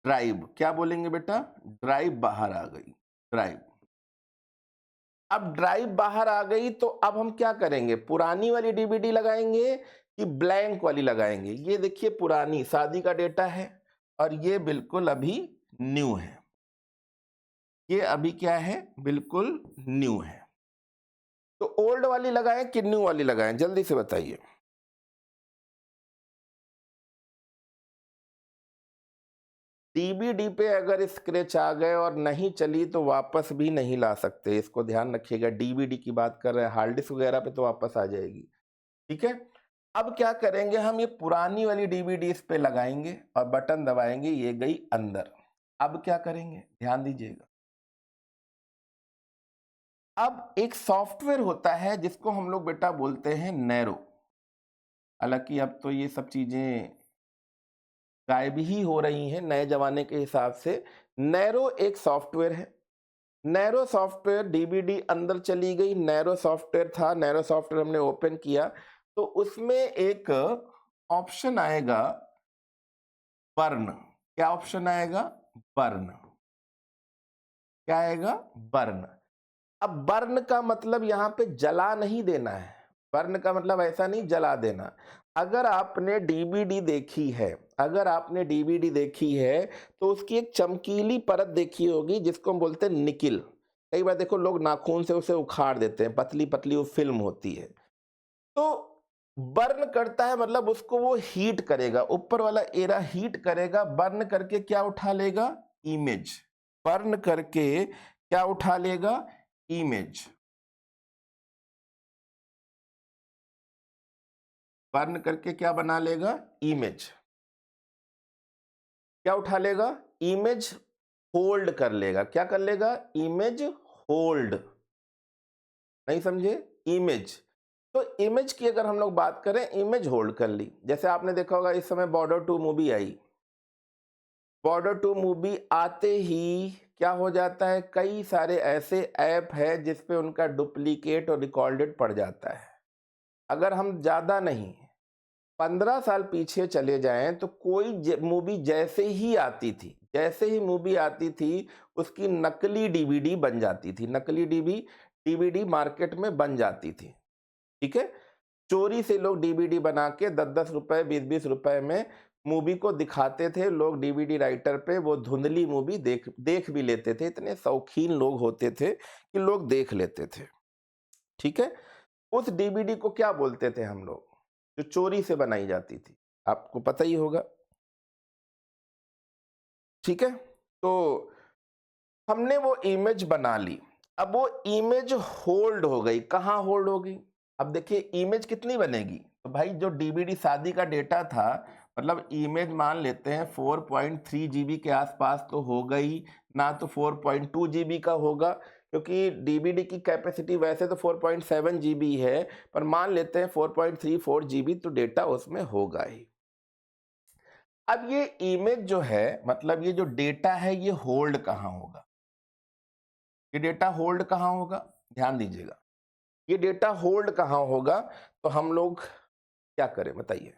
ड्राइव। क्या बोलेंगे बेटा? ड्राइव बाहर आ गई, ड्राइव। अब ड्राइव बाहर आ गई तो अब हम क्या करेंगे? पुरानी वाली डीवीडी लगाएंगे कि ब्लैंक वाली लगाएंगे? ये देखिए पुरानी शादी का डेटा है, और ये बिल्कुल अभी न्यू है। ये अभी क्या है? बिल्कुल न्यू है। तो ओल्ड वाली लगाएं कि न्यू वाली लगाएं? जल्दी से बताइए। डीवीडी पे अगर स्क्रैच आ गए और नहीं चली तो वापस भी नहीं ला सकते, इसको ध्यान रखिएगा। डीवीडी की बात कर रहे हैं, हार्ड डिस्क वगैरह पे तो वापस आ जाएगी। ठीक है, अब क्या करेंगे? हम ये पुरानी वाली डीवीडी इस पे लगाएंगे और बटन दबाएंगे, ये गई अंदर। अब क्या करेंगे? ध्यान दीजिएगा। अब एक सॉफ्टवेयर होता है जिसको हम लोग बेटा बोलते हैं नैरो। हालांकि अब तो ये सब चीजें गायब ही हो रही हैं नए जमाने के हिसाब से। नैरो एक सॉफ्टवेयर है, नैरो सॉफ्टवेयर डीबीडी अंदर चली गई, नैरो सॉफ्टवेयर था, नैरो सॉफ्टवेयर हमने ओपन किया तो उसमें एक ऑप्शन आएगा बर्न। क्या ऑप्शन आएगा? बर्न। क्या आएगा? बर्न। अब बर्न का मतलब यहाँ पे जला नहीं देना है, बर्न का मतलब ऐसा नहीं जला देना। अगर आपने डीवीडी देखी है, अगर आपने डीवीडी देखी है तो उसकी एक चमकीली परत देखी होगी जिसको हम बोलते हैं निकिल। कई बार देखो लोग नाखून से उसे उखाड़ देते हैं, पतली पतली वो फिल्म होती है। तो बर्न करता है मतलब उसको वो हीट करेगा, ऊपर वाला एरा हीट करेगा, बर्न करके क्या उठा लेगा? इमेज। बर्न करके क्या उठा लेगा? इमेज। बर्न करके क्या बना लेगा? इमेज। क्या उठा लेगा? इमेज होल्ड कर लेगा। क्या कर लेगा? Image hold. नहीं समझे? इमेज। तो इमेज की अगर हम लोग बात करें, इमेज होल्ड कर ली। जैसे आपने देखा होगा इस समय बॉर्डर 2 मूवी आई, बॉर्डर 2 मूवी आते ही क्या हो जाता है, कई सारे ऐसे ऐप है जिसपे उनका डुप्लीकेट और रिकॉर्डेड पड़ जाता है। अगर हम ज्यादा नहीं 15 साल पीछे चले जाएं तो कोई मूवी जैसे ही आती थी, जैसे ही मूवी आती थी उसकी नकली डीवीडी बन जाती थी, नकली डीवीडी मार्केट में बन जाती थी। ठीक है, चोरी से लोग डीवीडी बना के 10-10 रुपए 20-20 रुपए में मूवी को दिखाते थे। लोग डीवीडी राइटर पे वो धुंधली मूवी देख भी लेते थे, इतने शौकीन लोग होते थे कि लोग देख लेते थे। ठीक है, उस डीवीडी को क्या बोलते थे हम लोग, जो चोरी से बनाई जाती थी? आपको पता ही होगा। ठीक है, तो हमने वो इमेज बना ली, अब वो इमेज होल्ड हो गई। कहाँ होल्ड हो गई? अब देखिए इमेज कितनी बनेगी, तो भाई जो डीवीडी शादी का डेटा था, मतलब इमेज मान लेते हैं 4.3 जीबी के आसपास तो हो गई ना, तो 4.2 जीबी का होगा, क्योंकि डीवीडी की कैपेसिटी वैसे तो 4.7 जीबी है, पर मान लेते हैं 4.34 जीबी तो डेटा उसमें होगा ही। अब ये इमेज जो है, मतलब ये जो डेटा है, ये होल्ड कहाँ होगा? ये डेटा होल्ड कहाँ होगा? ध्यान दीजिएगा, ये डेटा होल्ड कहाँ होगा? तो हम लोग क्या करें बताइए।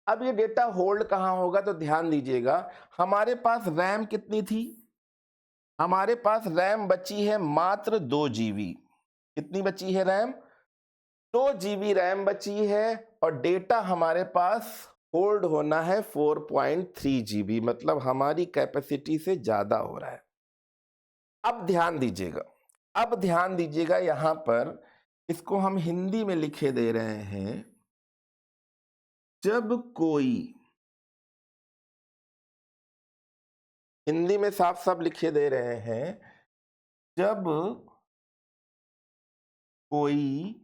अब ये डेटा होल्ड कहाँ होगा? तो ध्यान दीजिएगा, हमारे पास रैम कितनी थी? हमारे पास रैम बची है मात्र 2 जीबी। कितनी बची है रैम? 2 जीबी रैम बची है, और डेटा हमारे पास होल्ड होना है 4.3 जीबी, मतलब हमारी कैपेसिटी से ज्यादा हो रहा है। अब ध्यान दीजिएगा, अब ध्यान दीजिएगा, यहां पर इसको हम हिंदी में लिखे दे रहे हैं। जब कोई, हिंदी में साफ साफ लिखे दे रहे हैं, जब कोई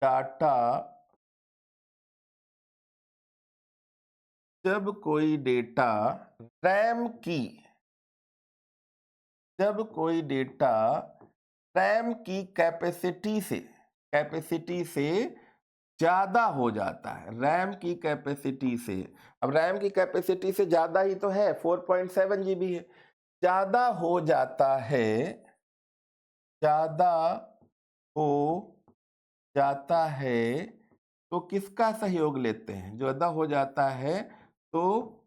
डाटा, जब कोई डेटा रैम की, जब कोई डेटा रैम की कैपेसिटी से ज्यादा हो जाता है, रैम की कैपेसिटी से। अब रैम की कैपेसिटी से ज्यादा ही तो है, 4.7 जीबी है, ज्यादा हो जाता है, ज्यादा हो जाता है तो किसका सहयोग लेते हैं? ज्यादा हो जाता है तो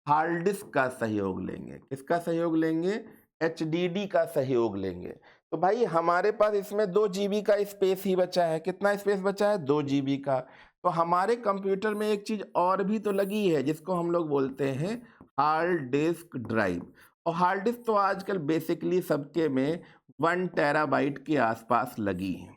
हार्ड डिस्क का सहयोग लेंगे। किसका सहयोग लेंगे? एचडीडी का सहयोग लेंगे। तो भाई हमारे पास इसमें 2 जीबी का स्पेस ही बचा है। कितना स्पेस बचा है? 2 जीबी का। तो हमारे कंप्यूटर में एक चीज और भी तो लगी है जिसको हम लोग बोलते हैं हार्ड डिस्क ड्राइव। और हार्ड डिस्क तो आजकल बेसिकली सबके में 1 टेराबाइट के आसपास लगी है।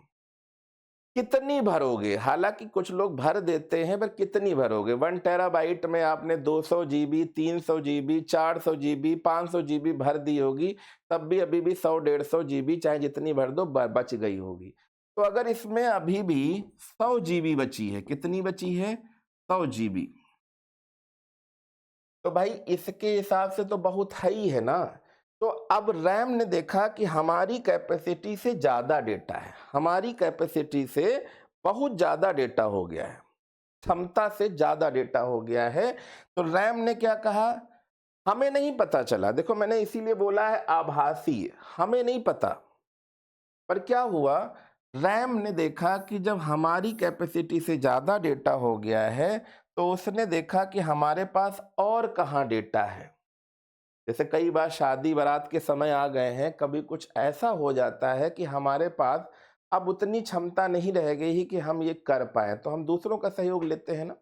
कितनी भरोगे? हालांकि कुछ लोग भर देते हैं, पर कितनी भरोगे? 1 टेराबाइट में आपने 200 जीबी, 300 जीबी, 400 जीबी, 500 जीबी भर दी होगी, तब भी अभी भी 100-150 जीबी चाहे जितनी भर दो बच गई होगी। तो अगर इसमें अभी भी 100 जीबी बची है, कितनी बची है? 100 जीबी। तो भाई इसके हिसाब से तो बहुत हाई है ना। तो अब रैम ने देखा कि हमारी कैपेसिटी से ज्यादा डेटा है, हमारी कैपेसिटी से बहुत ज़्यादा डेटा हो गया है, क्षमता से ज़्यादा डेटा हो गया है। तो रैम ने क्या कहा, हमें नहीं पता चला, देखो मैंने इसीलिए बोला है आभासी, हमें नहीं पता। पर क्या हुआ, रैम ने देखा कि जब हमारी कैपेसिटी से ज़्यादा डेटा हो गया है, तो उसने देखा कि हमारे पास और कहाँ डेटा है। जैसे कई बार शादी बारात के समय आ गए हैं, कभी कुछ ऐसा हो जाता है कि हमारे पास अब उतनी क्षमता नहीं रह गई ही कि हम ये कर पाए, तो हम दूसरों का सहयोग लेते हैं ना,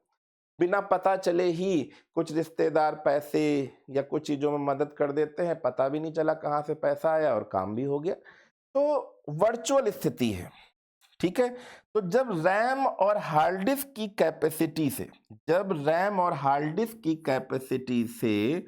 बिना पता चले ही कुछ रिश्तेदार पैसे या कुछ चीज़ों में मदद कर देते हैं, पता भी नहीं चला कहाँ से पैसा आया और काम भी हो गया। तो वर्चुअल स्थिति है, ठीक है। तो जब रैम और हार्ड डिस्क की कैपेसिटी से, जब रैम और हार्ड डिस्क की कैपेसिटी से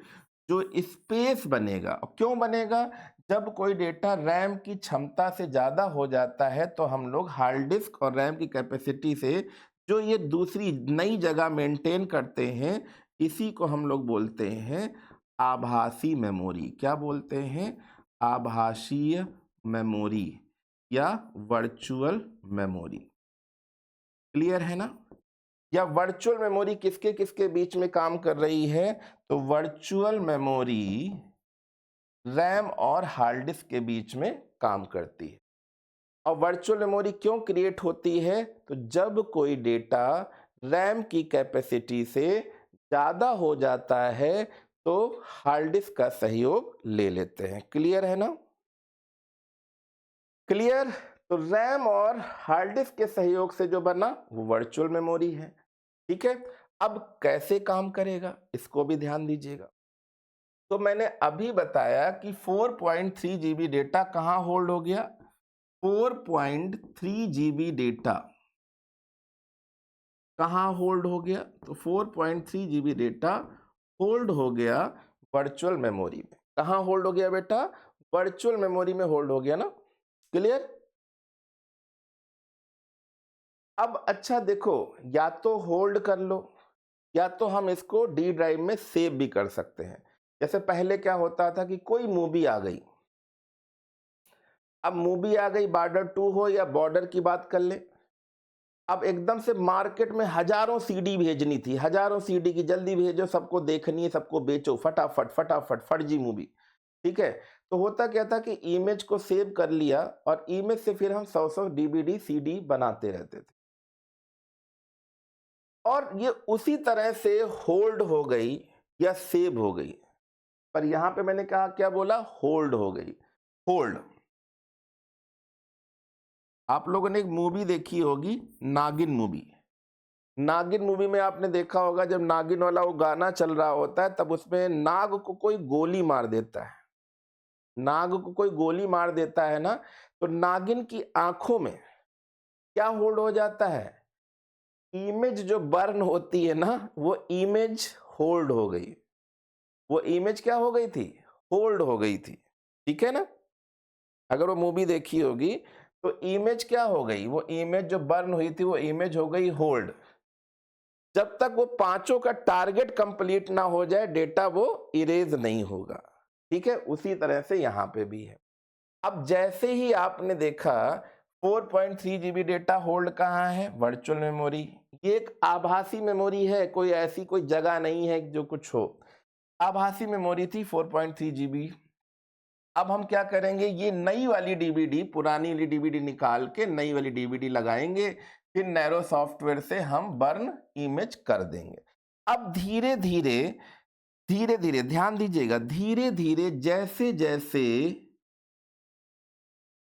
जो स्पेस बनेगा, क्यों बनेगा, जब कोई डेटा रैम की क्षमता से ज़्यादा हो जाता है तो हम लोग हार्ड डिस्क और रैम की कैपेसिटी से जो ये दूसरी नई जगह मेंटेन करते हैं, इसी को हम लोग बोलते हैं आभासी मेमोरी। क्या बोलते हैं, आभासीय मेमोरी या वर्चुअल मेमोरी। क्लियर है ना। या वर्चुअल मेमोरी किसके किसके बीच में काम कर रही है, तो वर्चुअल मेमोरी रैम और हार्ड डिस्क के बीच में काम करती है। और वर्चुअल मेमोरी क्यों क्रिएट होती है, तो जब कोई डेटा रैम की कैपेसिटी से ज़्यादा हो जाता है तो हार्ड डिस्क का सहयोग ले लेते हैं। क्लियर है ना। क्लियर। तो रैम और हार्ड डिस्क के सहयोग से जो बना वो वर्चुअल मेमोरी है, ठीक है। अब कैसे काम करेगा, इसको भी ध्यान दीजिएगा। तो मैंने अभी बताया कि 4.3 GB डेटा कहाँ होल्ड हो गया, 4.3 GB डेटा कहाँ होल्ड हो गया, तो 4.3 GB डेटा होल्ड हो गया वर्चुअल मेमोरी में। कहाँ होल्ड हो गया बेटा, वर्चुअल मेमोरी में होल्ड हो गया ना। क्लियर। अब अच्छा देखो, या तो होल्ड कर लो या तो हम इसको डी ड्राइव में सेव भी कर सकते हैं। जैसे पहले क्या होता था कि कोई मूवी आ गई, अब मूवी आ गई, बॉर्डर 2 हो या बॉर्डर की बात कर ले, अब एकदम से मार्केट में हजारों सीडी भेजनी थी, हजारों सीडी की जल्दी भेजो, सबको देखनी है, सबको बेचो फटाफट फटाफट, फर्जी मूवी, ठीक है। तो होता क्या था कि इमेज को सेव कर लिया और इमेज से फिर हम 100 डीवीडी सीडी बनाते रहते थे, और ये उसी तरह से होल्ड हो गई या सेव हो गई। पर यहां पे मैंने कहा, क्या बोला, होल्ड हो गई। होल्ड। आप लोगों ने एक मूवी देखी होगी, नागिन मूवी। नागिन मूवी में आपने देखा होगा, जब नागिन वाला वो गाना चल रहा होता है तब उसमें नाग को कोई गोली मार देता है, नाग को कोई गोली मार देता है ना, तो नागिन की आंखों में क्या होल्ड हो जाता है, इमेज जो बर्न होती है ना, वो इमेज होल्ड हो गई, वो इमेज क्या हो गई थी, होल्ड हो गई थी, ठीक है ना। अगर वो मूवी देखी होगी तो इमेज क्या हो गई, वो इमेज जो बर्न हुई थी वो इमेज हो गई होल्ड। जब तक वो पांचों का टारगेट कंप्लीट ना हो जाए डेटा वो इरेज नहीं होगा, ठीक है। उसी तरह से यहां पे भी है। अब जैसे ही आपने देखा 4.3 GB डेटा होल्ड कहाँ है, वर्चुअल मेमोरी। ये एक आभासी मेमोरी है, कोई ऐसी कोई जगह नहीं है जो कुछ हो, आभासी मेमोरी थी 4.3 GB। अब हम क्या करेंगे, ये नई वाली डीवीडी, पुरानी वाली डीवीडी निकाल के नई वाली डीवीडी लगाएंगे, फिर नैरो सॉफ्टवेयर से हम बर्न इमेज कर देंगे। अब धीरे धीरे धीरे धीरे ध्यान दीजिएगा, धीरे धीरे जैसे जैसे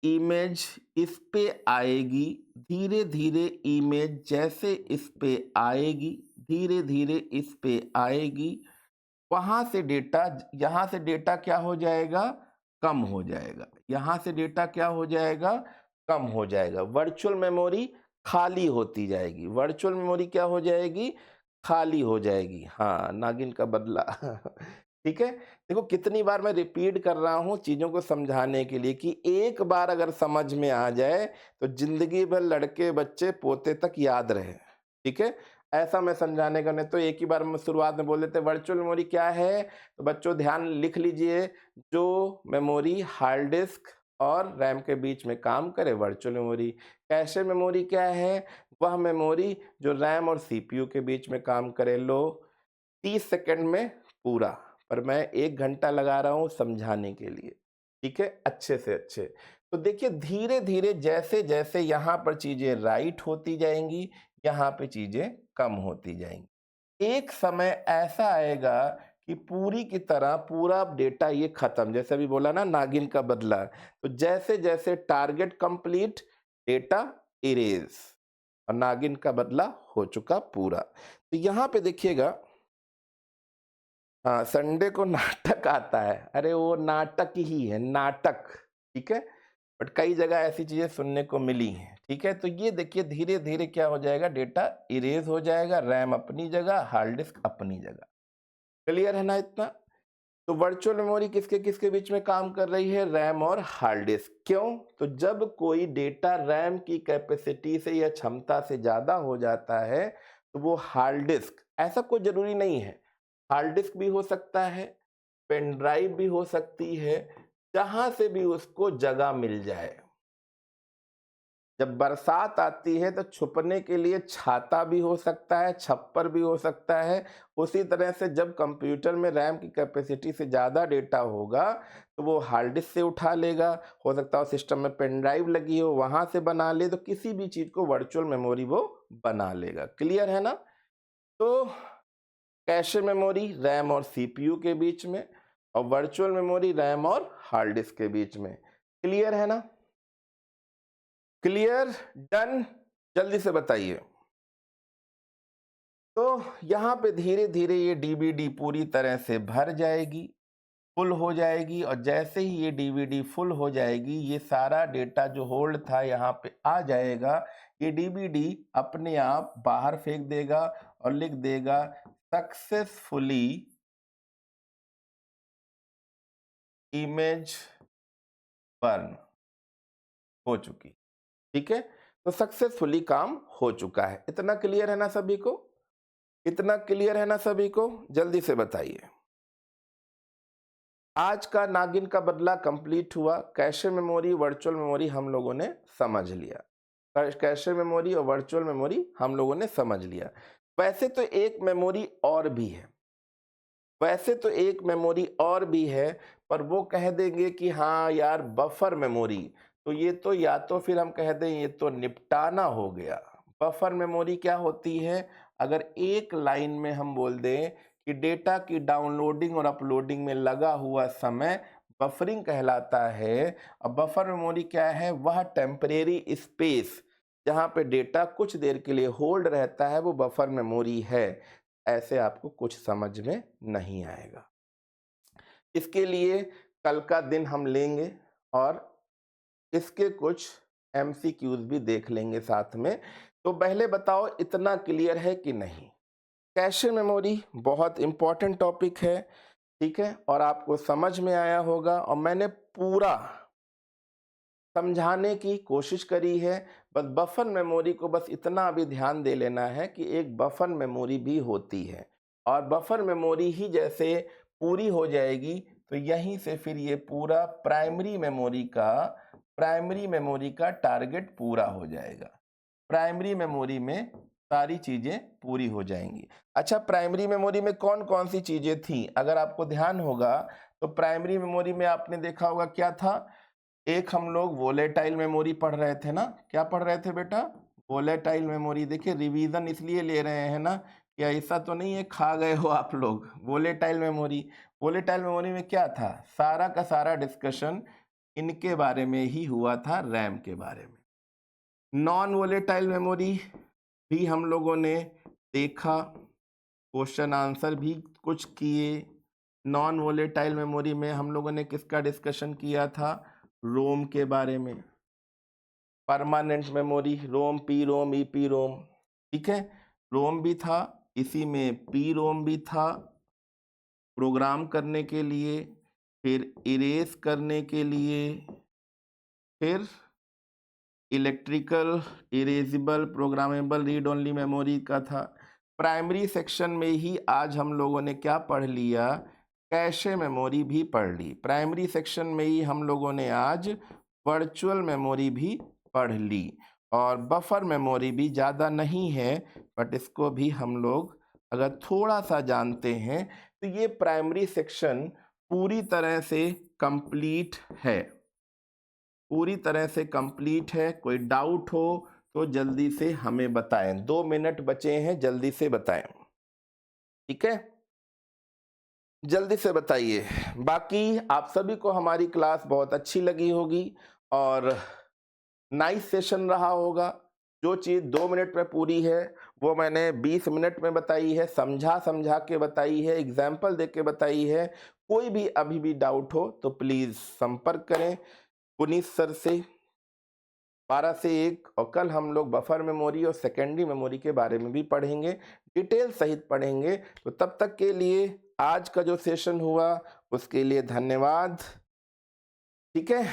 इमेज इस पे आएगी, धीरे धीरे इमेज जैसे इस पे आएगी, धीरे धीरे इस पे आएगी, वहां से डेटा, यहां से डेटा क्या हो जाएगा, कम हो जाएगा, यहां से डेटा क्या हो जाएगा, कम हो जाएगा। वर्चुअल मेमोरी खाली होती जाएगी, वर्चुअल मेमोरी क्या हो जाएगी, खाली हो जाएगी। हाँ, नागिन का बदला ठीक है। देखो कितनी बार मैं रिपीट कर रहा हूं चीजों को समझाने के लिए कि एक बार अगर समझ में आ जाए तो जिंदगी भर लड़के बच्चे पोते तक याद रहे, ठीक है। ऐसा मैं समझाने का, नहीं तो एक ही बार में शुरुआत में बोल देते वर्चुअल मेमोरी क्या है। तो बच्चों ध्यान लिख लीजिए, जो मेमोरी हार्ड डिस्क और रैम के बीच में काम करे वर्चुअल मेमोरी। कैशे मेमोरी क्या है? वह मेमोरी जो रैम और सीपीयू के बीच में काम करे। लो 30 सेकंड में पूरा, पर मैं 1 घंटा लगा रहा हूँ समझाने के लिए, ठीक है, अच्छे से अच्छे। तो देखिए धीरे धीरे जैसे जैसे यहाँ पर चीजें राइट होती जाएंगी, यहाँ पे चीजें कम होती जाएंगी। एक समय ऐसा आएगा कि पूरी की तरह पूरा डेटा ये खत्म, जैसे अभी बोला ना नागिन का बदला, तो जैसे जैसे टारगेट कंप्लीट, डेटा इरेज, और नागिन का बदला हो चुका पूरा। तो यहाँ पे देखिएगा, हाँ संडे को नाटक आता है, अरे वो नाटक ही है, नाटक, ठीक है, बट कई जगह ऐसी चीजें सुनने को मिली हैं, ठीक है। तो ये देखिए धीरे धीरे क्या हो जाएगा, डेटा इरेज हो जाएगा, रैम अपनी जगह, हार्ड डिस्क अपनी जगह। क्लियर है ना इतना? तो वर्चुअल मेमोरी किसके किसके बीच में काम कर रही है? रैम और हार्ड डिस्क। क्यों? तो जब कोई डेटा रैम की कैपेसिटी से या क्षमता से ज्यादा हो जाता है तो वो हार्ड डिस्क, ऐसा कोई जरूरी नहीं है, हार्ड डिस्क भी हो सकता है, पेन ड्राइव भी हो सकती है, जहां से भी उसको जगह मिल जाए। जब बरसात आती है तो छुपने के लिए छाता भी हो सकता है, छप्पर भी हो सकता है। उसी तरह से जब कंप्यूटर में रैम की कैपेसिटी से ज़्यादा डेटा होगा तो वो हार्ड डिस्क से उठा लेगा, हो सकता है सिस्टम में पेन ड्राइव लगी हो वहाँ से बना ले, तो किसी भी चीज़ को वर्चुअल मेमोरी वो बना लेगा। क्लियर है ना? तो कैशे मेमोरी रैम और सीपीयू के बीच में, और वर्चुअल मेमोरी रैम और हार्ड डिस्क के बीच में। क्लियर है ना? क्लियर? डन? जल्दी से बताइए। तो यहाँ पे धीरे धीरे ये डीवीडी पूरी तरह से भर जाएगी, फुल हो जाएगी, और जैसे ही ये डीवीडी फुल हो जाएगी ये सारा डेटा जो होल्ड था यहाँ पे आ जाएगा। ये डीवीडी अपने आप बाहर फेंक देगा और लिख देगा सक्सेसफुली इमेज बर्न हो चुकी, ठीक है। तो सक्सेसफुली काम हो चुका है। इतना क्लियर है ना सभी को? इतना क्लियर है ना सभी को? जल्दी से बताइए। आज का नागिन का बदला कंप्लीट हुआ। कैशे मेमोरी वर्चुअल मेमोरी हम लोगों ने समझ लिया, कैशे मेमोरी और वर्चुअल मेमोरी हम लोगों ने समझ लिया। वैसे तो एक मेमोरी और भी है, वैसे तो एक मेमोरी और भी है, पर वो कह देंगे कि हाँ यार बफर मेमोरी, तो ये तो या तो फिर हम कह दें ये तो निपटाना हो गया। बफर मेमोरी क्या होती है? अगर एक लाइन में हम बोल दें कि डेटा की डाउनलोडिंग और अपलोडिंग में लगा हुआ समय बफरिंग कहलाता है। और बफर मेमोरी क्या है? वह टेम्परेरी स्पेस जहाँ पे डेटा कुछ देर के लिए होल्ड रहता है, वो बफर मेमोरी है। ऐसे आपको कुछ समझ में नहीं आएगा। इसके लिए कल का दिन हम लेंगे और इसके कुछ एमसीक्यूज भी देख लेंगे साथ में। तो पहले बताओ इतना क्लियर है कि नहीं? कैशे मेमोरी बहुत इंपॉर्टेंट टॉपिक है, ठीक है, और आपको समझ में आया होगा, और मैंने पूरा समझाने की कोशिश करी है। बस बफर मेमोरी को बस इतना अभी ध्यान दे लेना है कि एक बफर मेमोरी भी होती है, और बफर मेमोरी ही जैसे पूरी हो जाएगी तो यहीं से फिर ये पूरा प्राइमरी मेमोरी का टारगेट पूरा हो जाएगा। प्राइमरी मेमोरी में सारी चीजें पूरी हो जाएंगी। अच्छा, प्राइमरी मेमोरी में कौन कौन सी चीजें थी? अगर आपको ध्यान होगा तो प्राइमरी मेमोरी में आपने देखा होगा क्या था? एक हम लोग वोलेटाइल मेमोरी पढ़ रहे थे ना। क्या पढ़ रहे थे बेटा? Volatile memory. देखिए रिवीजन इसलिए ले रहे हैं ना कि ऐसा तो नहीं है खा गए हो आप लोग। वोलेटाइल मेमोरी, वोलेटाइल मेमोरी में क्या था? सारा का सारा डिस्कशन इनके बारे में ही हुआ था, रैम के बारे में। नॉन वोलेटाइल मेमोरी भी हम लोगों ने देखा, क्वेश्चन आंसर भी कुछ किए। नॉन वोलेटाइल मेमोरी में हम लोगों ने किसका डिस्कशन किया था? रोम के बारे में। परमानेंट मेमोरी रोम, P ROM, E P ROM, ठीक है, रोम भी था, इसी में पी रोम भी था, प्रोग्राम करने के लिए, फिर इरेज करने के लिए, फिर electrical erasable programmable read only memory का था। प्राइमरी सेक्शन में ही आज हम लोगों ने क्या पढ़ लिया? कैशे मेमोरी भी पढ़ ली। प्राइमरी सेक्शन में ही हम लोगों ने आज वर्चुअल मेमोरी भी पढ़ ली, और बफर मेमोरी भी ज़्यादा नहीं है, बट इसको भी हम लोग अगर थोड़ा सा जानते हैं तो ये प्राइमरी सेक्शन पूरी तरह से कंप्लीट है, पूरी तरह से कंप्लीट है। कोई डाउट हो तो जल्दी से हमें बताएं, 2 मिनट बचे हैं, जल्दी से बताएं, ठीक है, जल्दी से बताइए। बाकी आप सभी को हमारी क्लास बहुत अच्छी लगी होगी और नाइस सेशन रहा होगा। जो चीज़ 2 मिनट में पूरी है वो मैंने 20 मिनट में बताई है, समझा समझा के बताई है, एग्जाम्पल दे के बताई है। कोई भी अभी भी डाउट हो तो प्लीज़ संपर्क करें पुनीत सर से 12 से 1, और कल हम लोग बफर मेमोरी और सेकेंडरी मेमोरी के बारे में भी पढ़ेंगे, डिटेल सहित पढ़ेंगे। तो तब तक के लिए आज का जो सेशन हुआ उसके लिए धन्यवाद, ठीक है।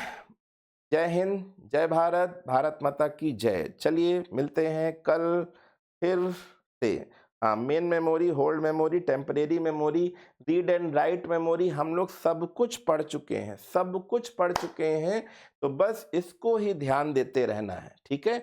जय हिंद, जय भारत, भारत माता की जय। चलिए मिलते हैं कल फिर से। हाँ, main memory, hold memory, temporary memory, read and write memory हम लोग सब कुछ पढ़ चुके हैं, सब कुछ पढ़ चुके हैं। तो बस इसको ही ध्यान देते रहना है, ठीक है।